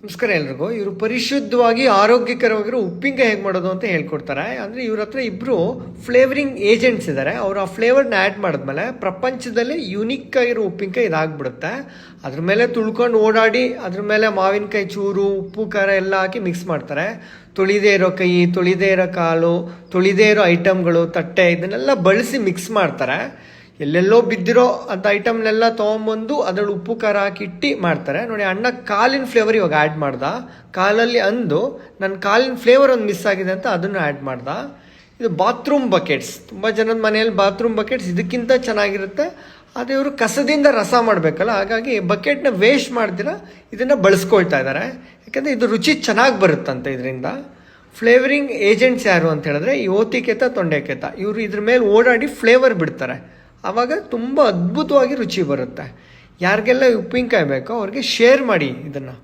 ನಮಸ್ಕಾರ ಎಲ್ರಿಗೂ. ಇವರು ಪರಿಶುದ್ಧವಾಗಿ ಆರೋಗ್ಯಕರವಾಗಿರೋ ಉಪ್ಪಿನಕಾಯಿ ಹೇಗೆ ಮಾಡೋದು ಅಂತ ಹೇಳ್ಕೊಡ್ತಾರೆ. ಅಂದರೆ ಇವ್ರ ಹತ್ರ ಇಬ್ಬರು ಫ್ಲೇವರಿಂಗ್ ಏಜೆಂಟ್ಸ್ ಇದ್ದಾರೆ. ಅವರು ಆ ಫ್ಲೇವರ್ನ ಆ್ಯಡ್ ಮಾಡಿದ್ಮೇಲೆ ಪ್ರಪಂಚದಲ್ಲಿ ಯುನಿಕ್ ಆಗಿರೋ ಉಪ್ಪಿನಕಾಯಿ ಇದಾಗ್ಬಿಡುತ್ತೆ. ಅದ್ರ ಮೇಲೆ ತುಳ್ಕೊಂಡು ಓಡಾಡಿ ಅದ್ರ ಮೇಲೆ ಮಾವಿನಕಾಯಿ ಚೂರು, ಉಪ್ಪು, ಖಾರ ಎಲ್ಲ ಹಾಕಿ ಮಿಕ್ಸ್ ಮಾಡ್ತಾರೆ. ತೊಳಿದೇ ಇರೋ ಕೈ, ತೊಳಿದೇ ಇರೋ ಕಾಲು, ತೊಳಿದೇ ಇರೋ ಐಟಮ್ಗಳು, ತಟ್ಟೆ ಇದನ್ನೆಲ್ಲ ಬಳಸಿ ಮಿಕ್ಸ್ ಮಾಡ್ತಾರೆ. ಎಲ್ಲೆಲ್ಲೋ ಬಿದ್ದಿರೋ ಅಂತ ಐಟಮ್ನೆಲ್ಲ ತೊಗೊಂಬಂದು ಅದ್ರಲ್ಲಿ ಉಪ್ಪು ಖಾರ ಹಾಕಿ ಮಾಡ್ತಾರೆ. ನೋಡಿ, ಅಣ್ಣ ಕಾಲಿನ ಫ್ಲೇವರ್ ಇವಾಗ ಆ್ಯಡ್ ಮಾಡ್ದ. ಕಾಲಲ್ಲಿ ಅಂದು ನನ್ನ ಕಾಲಿನ ಫ್ಲೇವರ್ ಒಂದು ಮಿಸ್ ಆಗಿದೆ ಅಂತ ಅದನ್ನು ಆ್ಯಡ್ ಮಾಡ್ದ. ಇದು ಬಾತ್ರೂಮ್ ಬಕೆಟ್ಸ್. ತುಂಬ ಜನದ ಮನೆಯಲ್ಲಿ ಬಾತ್ರೂಮ್ ಬಕೆಟ್ಸ್ ಇದಕ್ಕಿಂತ ಚೆನ್ನಾಗಿರುತ್ತೆ. ಆದರೆ ಇವರು ಕಸದಿಂದ ರಸ ಮಾಡಬೇಕಲ್ಲ, ಹಾಗಾಗಿ ಬಕೆಟ್ನ ವೇಸ್ಟ್ ಮಾಡ್ದಿರ ಇದನ್ನು ಬಳಸ್ಕೊಳ್ತಾ ಇದ್ದಾರೆ. ಯಾಕಂದರೆ ಇದು ರುಚಿ ಚೆನ್ನಾಗಿ ಬರುತ್ತಂತೆ ಇದರಿಂದ. ಫ್ಲೇವರಿಂಗ್ ಏಜೆಂಟ್ಸ್ ಯಾರು ಅಂತ ಹೇಳಿದ್ರೆ ಈ ಓತಿಕೆತ, ತೊಂಡೆಕೆತ, ಇವರು ಇದ್ರ ಮೇಲೆ ಓಡಾಡಿ ಫ್ಲೇವರ್ ಬಿಡ್ತಾರೆ. ಆವಾಗ ತುಂಬ ಅದ್ಭುತವಾಗಿ ರುಚಿ ಬರುತ್ತೆ. ಯಾರಿಗೆಲ್ಲ ಉಪ್ಪಿನಕಾಯಿ ಬೇಕೋ ಅವ್ರಿಗೆ ಶೇರ್ ಮಾಡಿ ಇದನ್ನು.